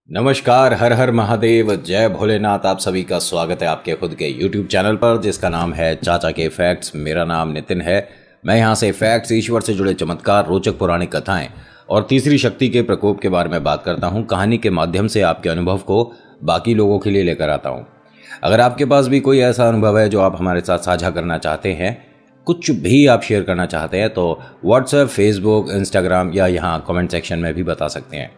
नमस्कार, हर हर महादेव, जय भोलेनाथ। आप सभी का स्वागत है आपके खुद के YouTube चैनल पर जिसका नाम है चाचा के फैक्ट्स। मेरा नाम नितिन है। मैं यहाँ से फैक्ट्स, ईश्वर से जुड़े चमत्कार, रोचक पौराणिक कथाएं और तीसरी शक्ति के प्रकोप के बारे में बात करता हूँ। कहानी के माध्यम से आपके अनुभव को बाकी लोगों के लिए लेकर आता हूँ। अगर आपके पास भी कोई ऐसा अनुभव है जो आप हमारे साथ साझा करना चाहते हैं, कुछ भी आप शेयर करना चाहते हैं, तो व्हाट्सएप, फेसबुक, इंस्टाग्राम या यहाँ कमेंट सेक्शन में भी बता सकते हैं।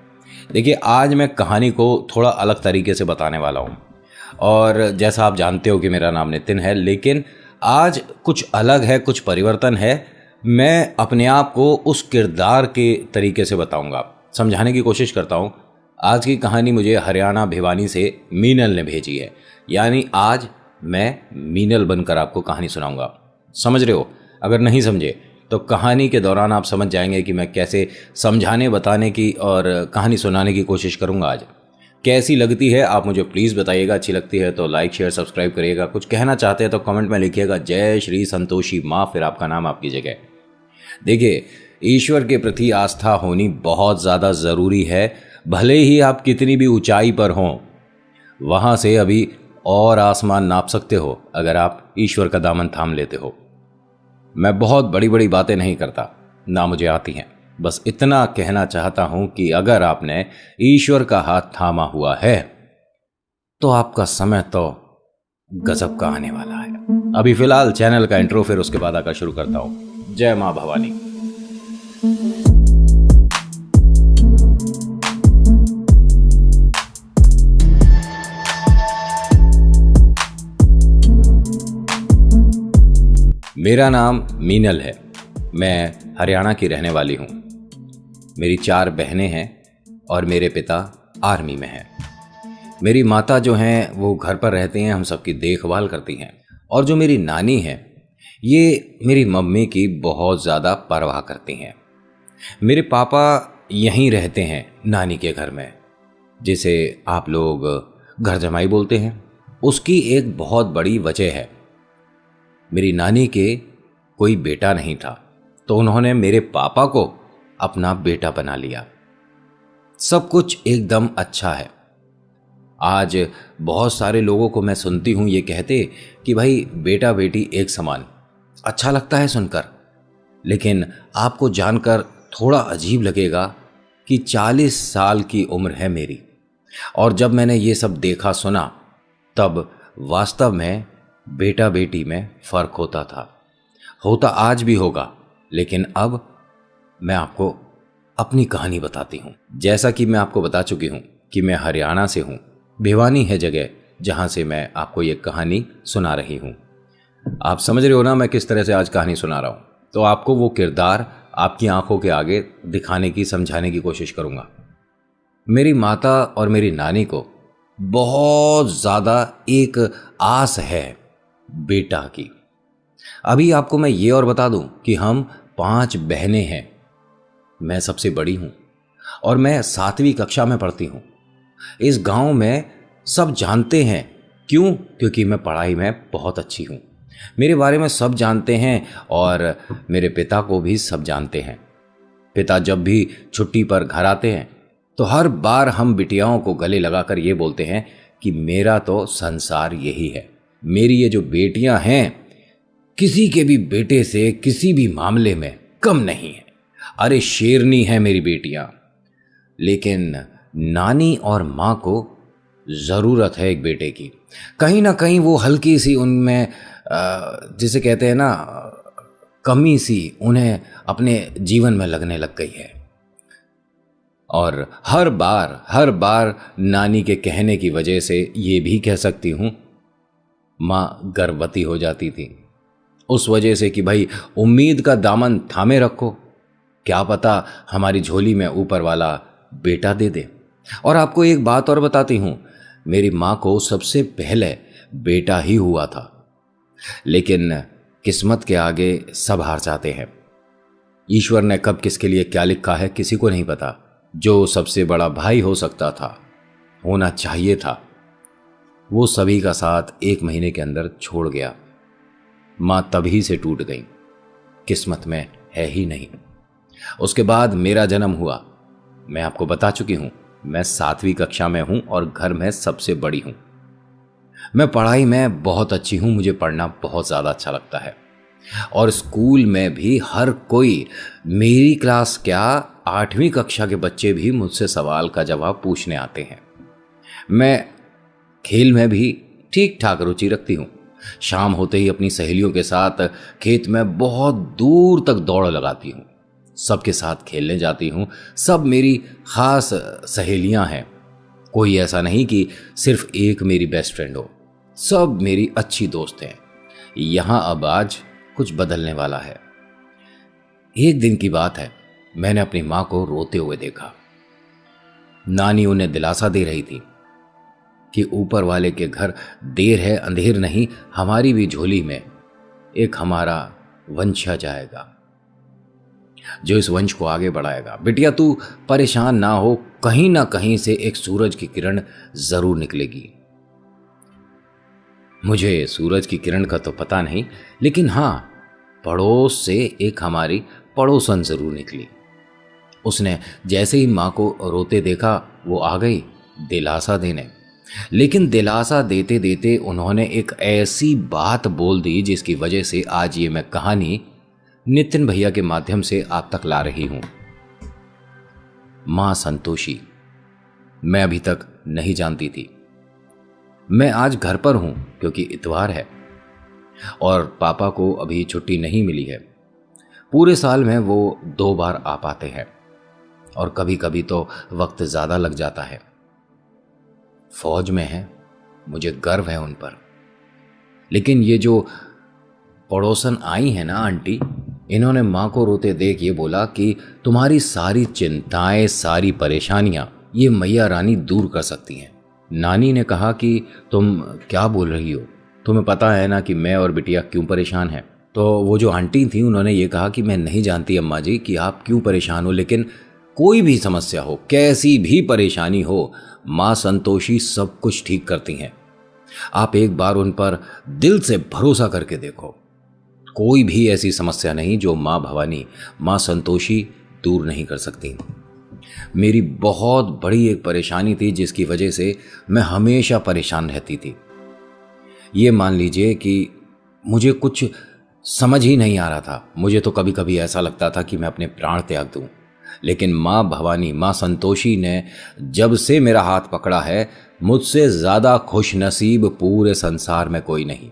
देखिए, आज मैं कहानी को थोड़ा अलग तरीके से बताने वाला हूँ। और जैसा आप जानते हो कि मेरा नाम नितिन है, लेकिन आज कुछ अलग है, कुछ परिवर्तन है। मैं अपने आप को उस किरदार के तरीके से बताऊँगा, समझाने की कोशिश करता हूँ। आज की कहानी मुझे हरियाणा भिवानी से मीनल ने भेजी है, यानी आज मैं मीनल बनकर आपको कहानी सुनाऊँगा। समझ रहे हो? अगर नहीं समझे तो कहानी के दौरान आप समझ जाएंगे कि मैं कैसे समझाने, बताने की और कहानी सुनाने की कोशिश करूंगा। आज कैसी लगती है आप मुझे प्लीज़ बताइएगा। अच्छी लगती है तो लाइक, शेयर, सब्सक्राइब करिएगा। कुछ कहना चाहते हैं तो कमेंट में लिखिएगा जय श्री संतोषी माँ, फिर आपका नाम आपकी जगह। देखिए, ईश्वर के प्रति आस्था होनी बहुत ज़्यादा ज़रूरी है। भले ही आप कितनी भी ऊंचाई पर हों, वहाँ से अभी और आसमान नाप सकते हो अगर आप ईश्वर का दामन थाम लेते हो। मैं बहुत बड़ी बड़ी बातें नहीं करता, ना मुझे आती हैं। बस इतना कहना चाहता हूं कि अगर आपने ईश्वर का हाथ थामा हुआ है तो आपका समय तो गजब का आने वाला है। अभी फिलहाल चैनल का इंट्रो, फिर उसके बाद आकर शुरू करता हूं। जय मां भवानी। मेरा नाम मीनल है। मैं हरियाणा की रहने वाली हूँ। मेरी 4 बहनें हैं और मेरे पिता आर्मी में हैं। मेरी माता जो हैं वो घर पर रहती हैं, हम सबकी देखभाल करती हैं। और जो मेरी नानी है, ये मेरी मम्मी की बहुत ज़्यादा परवाह करती हैं। मेरे पापा यहीं रहते हैं नानी के घर में, जिसे आप लोग घर जमाई बोलते हैं। उसकी एक बहुत बड़ी वजह है। मेरी नानी के कोई बेटा नहीं था, तो उन्होंने मेरे पापा को अपना बेटा बना लिया। सब कुछ एकदम अच्छा है। आज बहुत सारे लोगों को मैं सुनती हूँ ये कहते कि भाई बेटा बेटी एक समान। अच्छा लगता है सुनकर, लेकिन आपको जानकर थोड़ा अजीब लगेगा कि 40 साल की उम्र है मेरी, और जब मैंने ये सब देखा सुना तब वास्तव में बेटा बेटी में फर्क होता आज भी होगा। लेकिन अब मैं आपको अपनी कहानी बताती हूँ। जैसा कि मैं आपको बता चुकी हूँ कि मैं हरियाणा से हूँ। भिवानी है जगह जहाँ से मैं आपको ये कहानी सुना रही हूँ। आप समझ रहे हो ना मैं किस तरह से आज कहानी सुना रहा हूँ। तो आपको वो किरदार आपकी आंखों के आगे दिखाने की, समझाने की कोशिश करूँगा। मेरी माता और मेरी नानी को बहुत ज़्यादा एक आस है बेटा की। अभी आपको मैं ये और बता दूं कि हम 5 बहनें हैं। मैं सबसे बड़ी हूं और मैं 7वीं कक्षा में पढ़ती हूं। इस गांव में सब जानते हैं। क्यों? क्योंकि मैं पढ़ाई में बहुत अच्छी हूं। मेरे बारे में सब जानते हैं और मेरे पिता को भी सब जानते हैं। पिता जब भी छुट्टी पर घर आते हैं तो हर बार हम बिटियाओं को गले लगाकर ये बोलते हैं कि मेरा तो संसार यही है। मेरी ये जो बेटियां हैं, किसी के भी बेटे से किसी भी मामले में कम नहीं है। अरे शेरनी है मेरी बेटियां। लेकिन नानी और माँ को ज़रूरत है एक बेटे की। कहीं ना कहीं वो हल्की सी उनमें जिसे कहते हैं ना, कमी सी उन्हें अपने जीवन में लगने लग गई है। और हर बार नानी के कहने की वजह से ये भी कह सकती हूँ, माँ गर्भवती हो जाती थी। उस वजह से कि भाई उम्मीद का दामन थामे रखो, क्या पता हमारी झोली में ऊपर वाला बेटा दे दे। और आपको एक बात और बताती हूँ, मेरी माँ को सबसे पहले बेटा ही हुआ था, लेकिन किस्मत के आगे सब हार जाते हैं। ईश्वर ने कब किसके लिए क्या लिखा है किसी को नहीं पता। जो सबसे बड़ा भाई हो सकता था, होना चाहिए था, वो सभी का साथ 1 महीने के अंदर छोड़ गया। मां तभी से टूट गई, किस्मत में है ही नहीं। उसके बाद मेरा जन्म हुआ। मैं आपको बता चुकी हूं मैं 7वीं कक्षा में हूं और घर में सबसे बड़ी हूं। मैं पढ़ाई में बहुत अच्छी हूं, मुझे पढ़ना बहुत ज़्यादा अच्छा लगता है। और स्कूल में भी हर कोई, मेरी क्लास क्या 8वीं कक्षा के बच्चे भी मुझसे सवाल का जवाब पूछने आते हैं। मैं खेल में भी ठीक ठाक रुचि रखती हूँ। शाम होते ही अपनी सहेलियों के साथ खेत में बहुत दूर तक दौड़ लगाती हूँ। सबके साथ खेलने जाती हूँ। सब मेरी खास सहेलियाँ हैं। कोई ऐसा नहीं कि सिर्फ एक मेरी बेस्ट फ्रेंड हो, सब मेरी अच्छी दोस्त हैं। यहाँ अब आज कुछ बदलने वाला है। एक दिन की बात है, मैंने अपनी माँ को रोते हुए देखा। नानी उन्हें दिलासा दे रही थी कि ऊपर वाले के घर देर है अंधेर नहीं, हमारी भी झोली में एक हमारा वंशज आएगा जो इस वंश को आगे बढ़ाएगा। बिटिया तू परेशान ना हो, कहीं ना कहीं से एक सूरज की किरण जरूर निकलेगी। मुझे सूरज की किरण का तो पता नहीं, लेकिन हाँ, पड़ोस से एक हमारी पड़ोसन जरूर निकली। उसने जैसे ही माँ को रोते देखा, वो आ गई दिलासा देने। लेकिन दिलासा देते देते उन्होंने एक ऐसी बात बोल दी जिसकी वजह से आज ये मैं कहानी नितिन भैया के माध्यम से आप तक ला रही हूं। मां संतोषी मैं अभी तक नहीं जानती थी। मैं आज घर पर हूं क्योंकि इतवार है और पापा को अभी छुट्टी नहीं मिली है। पूरे साल में वो 2 बार आ पाते हैं और कभी कभी तो वक्त ज्यादा लग जाता है। फौज में है, मुझे गर्व है उन पर। लेकिन ये जो पड़ोसन आई है ना आंटी, इन्होंने माँ को रोते देख ये बोला कि तुम्हारी सारी चिंताएं, सारी परेशानियां ये मैया रानी दूर कर सकती हैं। नानी ने कहा कि तुम क्या बोल रही हो, तुम्हें पता है ना कि मैं और बिटिया क्यों परेशान हैं। तो वो जो आंटी थी उन्होंने ये कहा कि मैं नहीं जानती अम्मा जी कि आप क्यों परेशान हो, लेकिन कोई भी समस्या हो, कैसी भी परेशानी हो, माँ संतोषी सब कुछ ठीक करती हैं। आप एक बार उन पर दिल से भरोसा करके देखो, कोई भी ऐसी समस्या नहीं जो माँ भवानी, माँ संतोषी दूर नहीं कर सकती। मेरी बहुत बड़ी एक परेशानी थी जिसकी वजह से मैं हमेशा परेशान रहती थी। ये मान लीजिए कि मुझे कुछ समझ ही नहीं आ रहा था। मुझे तो कभी कभी ऐसा लगता था कि मैं अपने प्राण त्याग दूं। लेकिन माँ भवानी, माँ संतोषी ने जब से मेरा हाथ पकड़ा है, मुझसे ज़्यादा खुश नसीब पूरे संसार में कोई नहीं।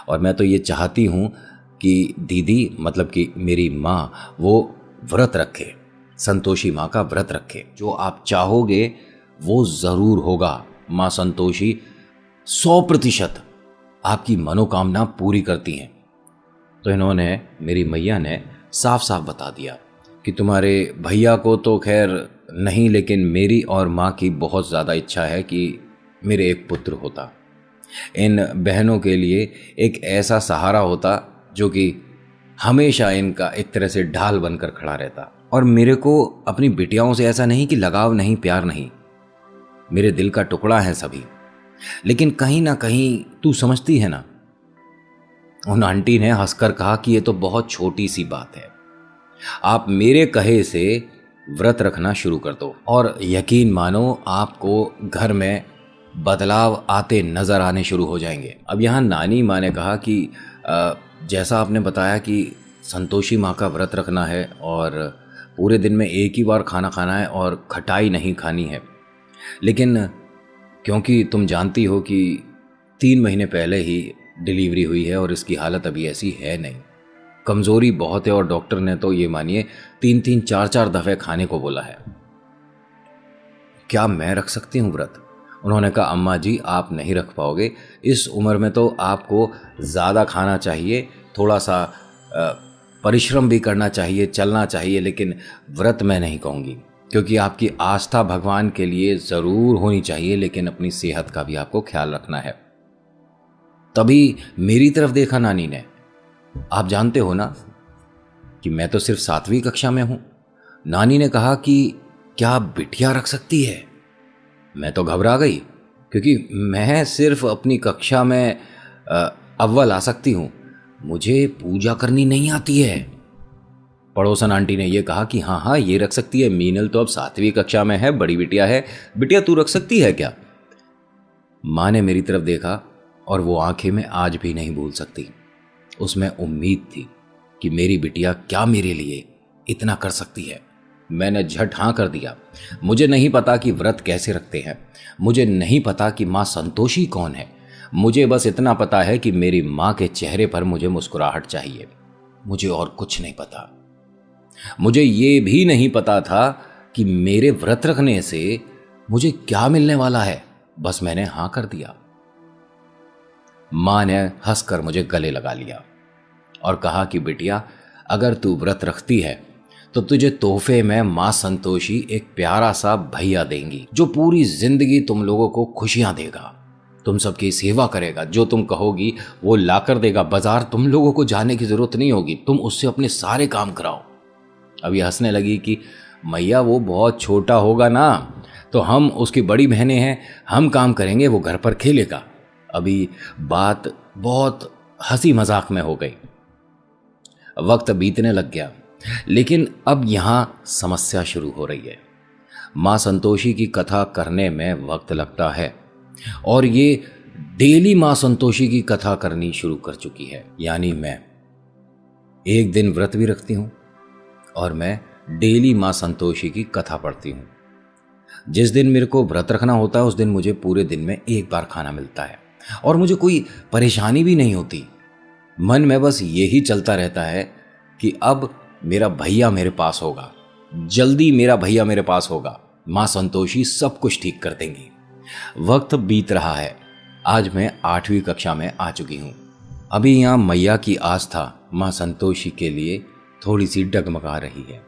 और मैं तो ये चाहती हूँ कि दीदी, मतलब कि मेरी माँ, वो व्रत रखे, संतोषी माँ का व्रत रखे। जो आप चाहोगे वो ज़रूर होगा। माँ संतोषी 100% आपकी मनोकामना पूरी करती हैं। तो इन्होंने, मेरी मैया ने साफ साफ बता दिया कि तुम्हारे भैया को तो खैर नहीं, लेकिन मेरी और माँ की बहुत ज़्यादा इच्छा है कि मेरे एक पुत्र होता। इन बहनों के लिए एक ऐसा सहारा होता जो कि हमेशा इनका एक तरह से ढाल बनकर खड़ा रहता। और मेरे को अपनी बिटियाओं से ऐसा नहीं कि लगाव नहीं, प्यार नहीं, मेरे दिल का टुकड़ा है सभी। लेकिन कहीं ना कहीं तू समझती है ना। उन आंटी ने हंसकर कहा कि ये तो बहुत छोटी सी बात है, आप मेरे कहे से व्रत रखना शुरू कर दो और यकीन मानो आपको घर में बदलाव आते नजर आने शुरू हो जाएंगे। अब यहाँ नानी माँ ने कहा कि जैसा आपने बताया कि संतोषी माँ का व्रत रखना है और पूरे दिन में एक ही बार खाना खाना है और खटाई नहीं खानी है, लेकिन क्योंकि तुम जानती हो कि 3 महीने पहले ही डिलीवरी हुई है और इसकी हालत अभी ऐसी है नहीं, कमज़ोरी बहुत है और डॉक्टर ने तो ये मानिए 3-3, 4-4 दफ़े खाने को बोला है। क्या मैं रख सकती हूँ व्रत? उन्होंने कहा अम्मा जी आप नहीं रख पाओगे, इस उम्र में तो आपको ज़्यादा खाना चाहिए, थोड़ा सा परिश्रम भी करना चाहिए, चलना चाहिए, लेकिन व्रत मैं नहीं कहूँगी क्योंकि आपकी आस्था भगवान के लिए ज़रूर होनी चाहिए, लेकिन अपनी सेहत का भी आपको ख्याल रखना है। तभी मेरी तरफ देखा नानी ने। आप जानते हो ना कि मैं तो सिर्फ 7वीं कक्षा में हूँ। नानी ने कहा कि क्या बिटिया रख सकती है? मैं तो घबरा गई क्योंकि मैं सिर्फ अपनी कक्षा में अव्वल आ सकती हूँ, मुझे पूजा करनी नहीं आती है। पड़ोसन आंटी ने यह कहा कि हाँ हाँ ये रख सकती है, मीनल तो अब 7वीं कक्षा में है, बड़ी बिटिया है, बिटिया तू रख सकती है क्या। माँ ने मेरी तरफ देखा और वो आंखें मैं आज भी नहीं भूल सकती। उसमें उम्मीद थी कि मेरी बिटिया क्या मेरे लिए इतना कर सकती है। मैंने झट हाँ कर दिया। मुझे नहीं पता कि व्रत कैसे रखते हैं, मुझे नहीं पता कि माँ संतोषी कौन है, मुझे बस इतना पता है कि मेरी माँ के चेहरे पर मुझे मुस्कुराहट चाहिए। मुझे और कुछ नहीं पता। मुझे ये भी नहीं पता था कि मेरे व्रत रखने से मुझे क्या मिलने वाला है। बस मैंने हाँ कर दिया। माँ ने हंसकर मुझे गले लगा लिया और कहा कि बिटिया अगर तू व्रत रखती है तो तुझे तोहफे में माँ संतोषी एक प्यारा सा भैया देंगी जो पूरी जिंदगी तुम लोगों को खुशियां देगा, तुम सबकी सेवा करेगा, जो तुम कहोगी वो लाकर देगा, बाजार तुम लोगों को जाने की जरूरत नहीं होगी, तुम उससे अपने सारे काम कराओ। अभी हंसने लगी कि मैया वो बहुत छोटा होगा ना, तो हम उसकी बड़ी बहनें हैं, हम काम करेंगे, वो घर पर खेलेगा। अभी बात बहुत हंसी मजाक में हो गई। वक्त बीतने लग गया, लेकिन अब यहां समस्या शुरू हो रही है। मां संतोषी की कथा करने में वक्त लगता है और ये डेली मां संतोषी की कथा करनी शुरू कर चुकी है। यानी मैं एक दिन व्रत भी रखती हूं और मैं डेली मां संतोषी की कथा पढ़ती हूं। जिस दिन मेरे को व्रत रखना होता है उस दिन मुझे पूरे दिन में एक बार खाना मिलता है और मुझे कोई परेशानी भी नहीं होती। मन में बस यही चलता रहता है कि अब मेरा भैया मेरे पास होगा, जल्दी मेरा भैया मेरे पास होगा, मां संतोषी सब कुछ ठीक कर देंगी। वक्त बीत रहा है। आज मैं 8वीं कक्षा में आ चुकी हूं। अभी यहां मैया की आस्था मां संतोषी के लिए थोड़ी सी डगमगा रही है।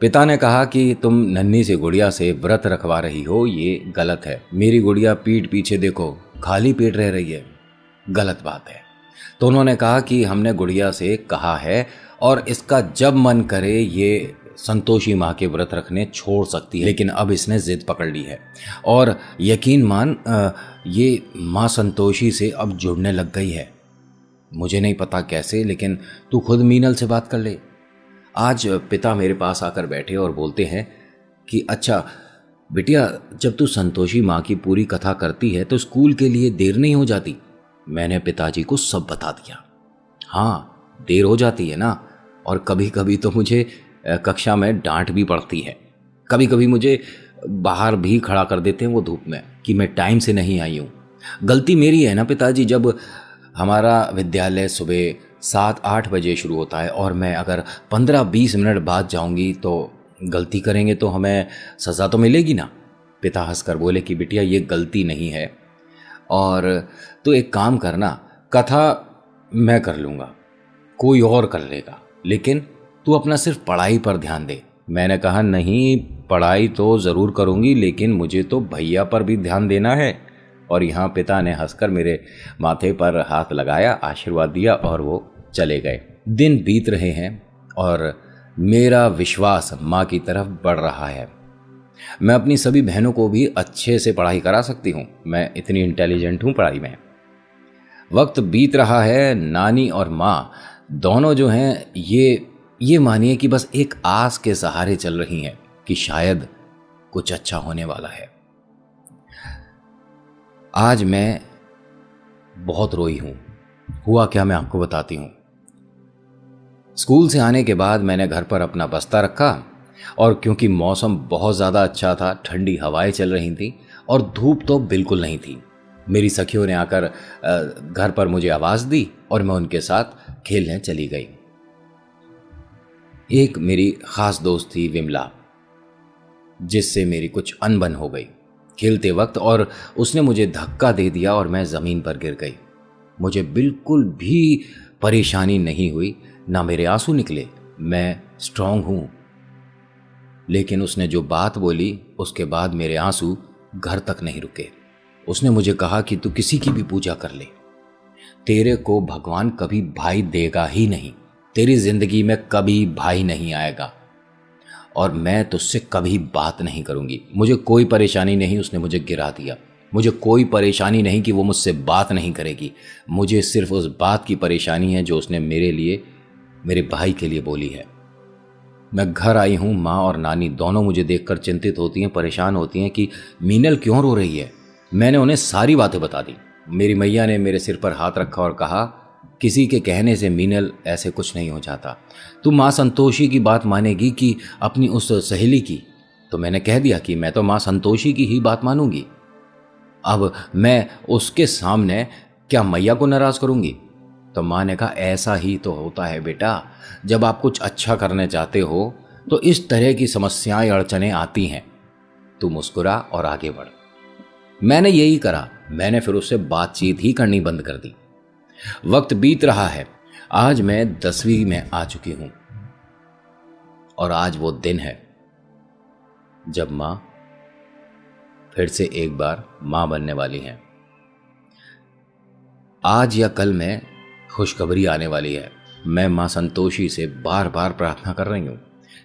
पिता ने कहा कि तुम नन्ही सी गुड़िया से व्रत रखवा रही हो, ये गलत है। मेरी गुड़िया पीठ पीछे देखो खाली पेट रह रही है, गलत बात है। तो उन्होंने कहा कि हमने गुड़िया से कहा है और इसका जब मन करे ये संतोषी माँ के व्रत रखने छोड़ सकती है, लेकिन अब इसने जिद पकड़ ली है और यकीन मान ये माँ संतोषी से अब जुड़ने लग गई है। मुझे नहीं पता कैसे, लेकिन तू खुद मीनल से बात कर ले। आज पिता मेरे पास आकर बैठे और बोलते हैं कि अच्छा बिटिया, जब तू संतोषी माँ की पूरी कथा करती है तो स्कूल के लिए देर नहीं हो जाती। मैंने पिताजी को सब बता दिया। हाँ देर हो जाती है ना, और कभी कभी तो मुझे कक्षा में डांट भी पड़ती है। कभी कभी मुझे बाहर भी खड़ा कर देते हैं वो धूप में कि मैं टाइम से नहीं आई हूँ। गलती मेरी है ना पिताजी, जब हमारा विद्यालय सुबह 7-8 बजे शुरू होता है और मैं अगर 15-20 मिनट बाद जाऊंगी तो गलती करेंगे तो हमें सज़ा तो मिलेगी ना। पिता हंसकर बोले कि बिटिया ये गलती नहीं है और तो एक काम करना, कथा मैं कर लूँगा, कोई और कर लेगा, लेकिन तू अपना सिर्फ पढ़ाई पर ध्यान दे। मैंने कहा नहीं, पढ़ाई तो ज़रूर करूँगी, लेकिन मुझे तो भैया पर भी ध्यान देना है। और यहाँ पिता ने हंसकर मेरे माथे पर हाथ लगाया, आशीर्वाद दिया और वो चले गए। दिन बीत रहे हैं और मेरा विश्वास माँ की तरफ बढ़ रहा है। मैं अपनी सभी बहनों को भी अच्छे से पढ़ाई करा सकती हूँ, मैं इतनी इंटेलिजेंट हूँ पढ़ाई में। वक्त बीत रहा है। नानी और माँ दोनों जो हैं ये मानिए कि बस एक आस के सहारे चल रही हैं कि शायद कुछ अच्छा होने वाला है। आज मैं बहुत रोई हूं। हुआ क्या मैं आपको बताती हूं। स्कूल से आने के बाद मैंने घर पर अपना बस्ता रखा और क्योंकि मौसम बहुत ज़्यादा अच्छा था, ठंडी हवाएं चल रही थी और धूप तो बिल्कुल नहीं थी, मेरी सखियों ने आकर घर पर मुझे आवाज़ दी और मैं उनके साथ खेलने चली गई। एक मेरी ख़ास दोस्त थी विमला, जिससे मेरी कुछ अनबन हो गई खेलते वक्त और उसने मुझे धक्का दे दिया और मैं ज़मीन पर गिर गई। मुझे बिल्कुल भी परेशानी नहीं हुई, ना मेरे आंसू निकले, मैं स्ट्रांग हूँ। लेकिन उसने जो बात बोली उसके बाद मेरे आंसू घर तक नहीं रुके। उसने मुझे कहा कि तू किसी की भी पूजा कर ले, तेरे को भगवान कभी भाई देगा ही नहीं, तेरी जिंदगी में कभी भाई नहीं आएगा और मैं तुझसे कभी बात नहीं करूंगी। मुझे कोई परेशानी नहीं, उसने मुझे गिरा दिया। मुझे कोई परेशानी नहीं कि वो मुझसे बात नहीं करेगी, मुझे सिर्फ उस बात की परेशानी है जो उसने मेरे लिए, मेरे भाई के लिए बोली है। मैं घर आई हूँ, माँ और नानी दोनों मुझे देखकर चिंतित होती हैं, परेशान होती हैं कि मीनल क्यों रो रही है। मैंने उन्हें सारी बातें बता दी। मेरी मैया ने मेरे सिर पर हाथ रखा और कहा, किसी के कहने से मीनल ऐसे कुछ नहीं हो जाता। तू माँ संतोषी की बात मानेगी कि अपनी उस सहेली की? तो मैंने कह दिया कि मैं तो माँ संतोषी की ही बात मानूंगी। अब मैं उसके सामने क्या मैया को नाराज करूंगी? तो माँ ने कहा, ऐसा ही तो होता है बेटा, जब आप कुछ अच्छा करने चाहते हो तो इस तरह की समस्याएं अड़चनें आती हैं। तू मुस्कुरा और आगे बढ़। मैंने यही करा। मैंने फिर उससे बातचीत ही करनी बंद कर दी। वक्त बीत रहा है। आज मैं 10वीं में आ चुकी हूं और आज वो दिन है जब मां फिर से एक बार मां बनने वाली हैं। आज या कल में खुशखबरी आने वाली है। मैं मां संतोषी से बार बार प्रार्थना कर रही हूं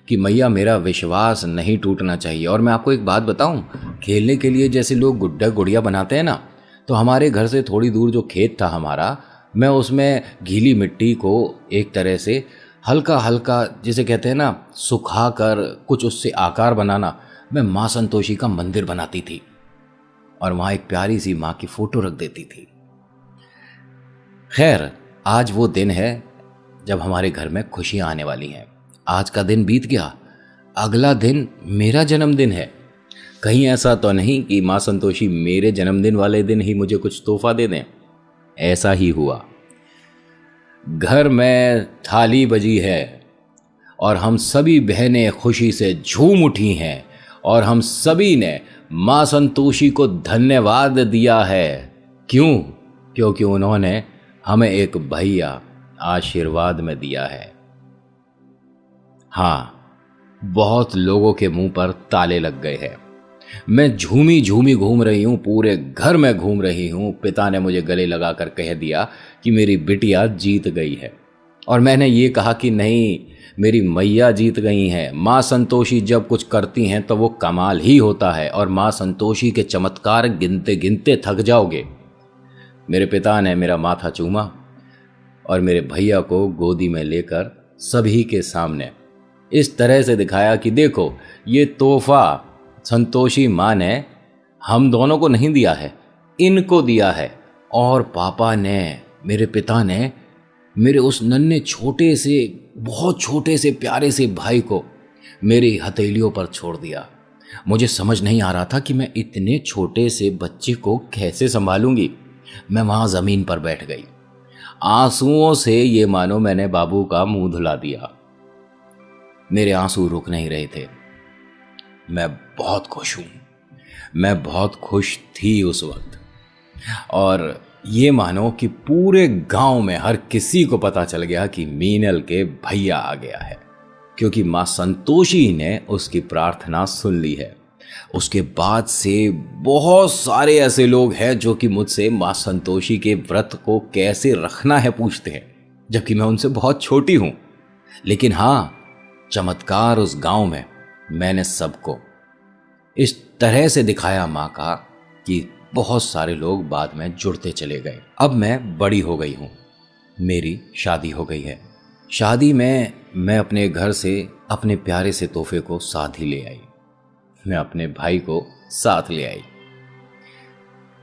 कि मैया मेरा विश्वास नहीं टूटना चाहिए। और मैं आपको एक बात बताऊं, खेलने के लिए जैसे लोग गुड्डा गुड़िया बनाते हैं ना, तो हमारे घर से थोड़ी दूर जो खेत था हमारा, मैं उसमें गीली मिट्टी को एक तरह से हल्का हल्का, जिसे कहते हैं ना, सुखा कर कुछ उससे आकार बनाना, मैं माँ संतोषी का मंदिर बनाती थी और वहाँ एक प्यारी सी माँ की फोटो रख देती थी। खैर, आज वो दिन है जब हमारे घर में खुशियाँ आने वाली हैं। आज का दिन बीत गया, अगला दिन मेरा जन्मदिन है। कहीं ऐसा तो नहीं कि माँ संतोषी मेरे जन्मदिन वाले दिन ही मुझे कुछ तोहफा दे दें। ऐसा ही हुआ। घर में थाली बजी है और हम सभी बहनें खुशी से झूम उठी हैं और हम सभी ने माँ संतोषी को धन्यवाद दिया है। क्यों? क्योंकि उन्होंने हमें एक भैया आशीर्वाद में दिया है। हाँ, बहुत लोगों के मुंह पर ताले लग गए हैं। मैं झूमी झूमी घूम रही हूँ, पूरे घर में घूम रही हूँ। पिता ने मुझे गले लगाकर कह दिया कि मेरी बिटिया जीत गई है और मैंने ये कहा कि नहीं, मेरी मैया जीत गई हैं। माँ संतोषी जब कुछ करती हैं तो वो कमाल ही होता है और माँ संतोषी के चमत्कार गिनते गिनते थक जाओगे। मेरे पिता ने मेरा माथा चूमा और मेरे भैया को गोदी में लेकर सभी के सामने इस तरह से दिखाया कि देखो, ये तोहफा संतोषी माँ ने हम दोनों को नहीं दिया है, इनको दिया है। और पापा ने, मेरे पिता ने, मेरे उस नन्हे छोटे से, बहुत छोटे से प्यारे से भाई को मेरी हथेलियों पर छोड़ दिया। मुझे समझ नहीं आ रहा था कि मैं इतने छोटे से बच्चे को कैसे संभालूंगी। मैं वहाँ ज़मीन पर बैठ गई। आंसुओं से ये मानो मैंने बाबू का मुंह धुला दिया। मेरे आंसू रुक नहीं रहे थे। मैं बहुत खुश हूँ। मैं बहुत खुश थी उस वक्त। और ये मानो कि पूरे गांव में हर किसी को पता चल गया कि मीनल के भैया आ गया है, क्योंकि माँ संतोषी ने उसकी प्रार्थना सुन ली है। उसके बाद से बहुत सारे ऐसे लोग हैं जो कि मुझसे माँ संतोषी के व्रत को कैसे रखना है पूछते हैं, जबकि मैं उनसे बहुत छोटी हूँ। लेकिन हाँ, चमत्कार उस गांव में मैंने सबको इस तरह से दिखाया माँ का कि बहुत सारे लोग बाद में जुड़ते चले गए। अब मैं बड़ी हो गई हूँ, मेरी शादी हो गई है। शादी में मैं अपने घर से अपने प्यारे से तोहफे को साथ ही ले आई। मैं अपने भाई को साथ ले आई।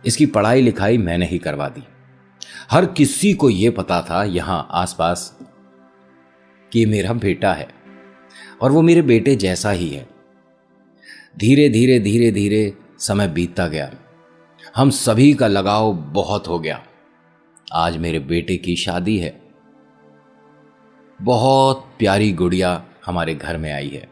इसकी पढ़ाई लिखाई मैंने ही करवा दी। हर किसी को यह पता था यहाँ आसपास कि मेरा बेटा है और वो मेरे बेटे जैसा ही है। धीरे धीरे धीरे धीरे समय बीतता गया। हम सभी का लगाव बहुत हो गया। आज मेरे बेटे की शादी है। बहुत प्यारी गुड़िया हमारे घर में आई है।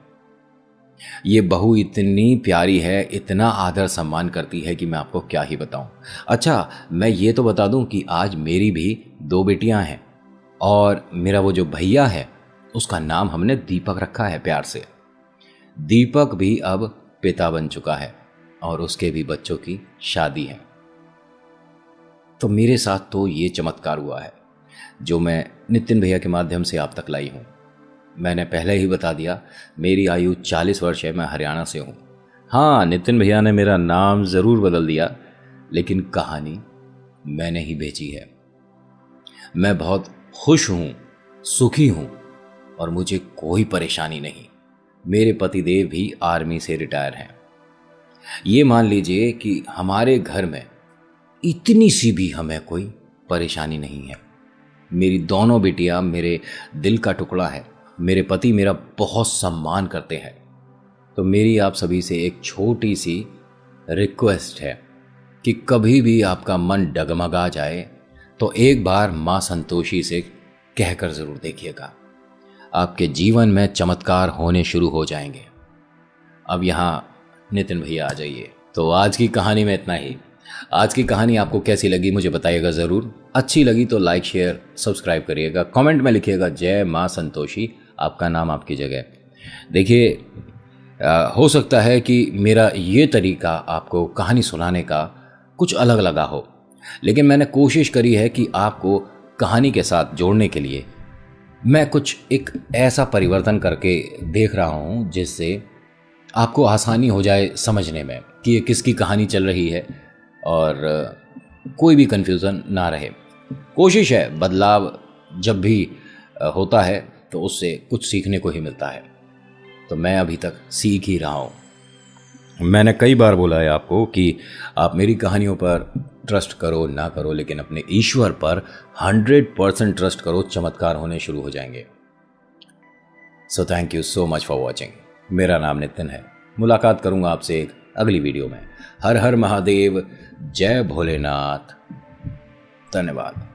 ये बहू इतनी प्यारी है, इतना आदर सम्मान करती है कि मैं आपको क्या ही बताऊं। अच्छा, मैं ये तो बता दूं कि आज मेरी भी 2 बेटियां हैं और मेरा वो जो भैया है उसका नाम हमने दीपक रखा है प्यार से। दीपक भी अब पिता बन चुका है और उसके भी बच्चों की शादी है। तो मेरे साथ तो ये चमत्कार हुआ है जो मैं नितिन भैया के माध्यम से आप तक लाई हूँ। मैंने पहले ही बता दिया, मेरी आयु 40 वर्ष है, मैं हरियाणा से हूँ। हाँ, नितिन भैया ने मेरा नाम ज़रूर बदल दिया, लेकिन कहानी मैंने ही भेजी है। मैं बहुत खुश हूँ, सुखी हूँ और मुझे कोई परेशानी नहीं। मेरे पतिदेव भी आर्मी से रिटायर हैं। ये मान लीजिए कि हमारे घर में इतनी सी भी हमें कोई परेशानी नहीं है। मेरी दोनों बेटियां मेरे दिल का टुकड़ा है। मेरे पति मेरा बहुत सम्मान करते हैं। तो मेरी आप सभी से एक छोटी सी रिक्वेस्ट है कि कभी भी आपका मन डगमगा जाए तो एक बार माँ संतोषी से कहकर ज़रूर देखिएगा। आपके जीवन में चमत्कार होने शुरू हो जाएंगे। अब यहाँ नितिन भैया आ जाइए। तो आज की कहानी में इतना ही। आज की कहानी आपको कैसी लगी मुझे बताइएगा ज़रूर। अच्छी लगी तो लाइक शेयर सब्सक्राइब करिएगा। कमेंट में लिखिएगा जय माँ संतोषी, आपका नाम आपकी जगह। देखिए, हो सकता है कि मेरा ये तरीका आपको कहानी सुनाने का कुछ अलग लगा हो, लेकिन मैंने कोशिश करी है कि आपको कहानी के साथ जोड़ने के लिए मैं कुछ एक ऐसा परिवर्तन करके देख रहा हूँ जिससे आपको आसानी हो जाए समझने में कि ये किसकी कहानी चल रही है और कोई भी कन्फ्यूज़न ना रहे। कोशिश है, बदलाव जब भी होता है तो उससे कुछ सीखने को ही मिलता है। तो मैं अभी तक सीख ही रहा हूँ। मैंने कई बार बोला है आपको कि आप मेरी कहानियों पर ट्रस्ट करो ना करो, लेकिन अपने ईश्वर पर 100% ट्रस्ट करो, चमत्कार होने शुरू हो जाएंगे। So thank you so much for watching. मेरा नाम नितिन है। मुलाकात करूंगा आपसे एक अगली वीडियो में। हर हर महादेव, जय भोलेनाथ, धन्यवाद।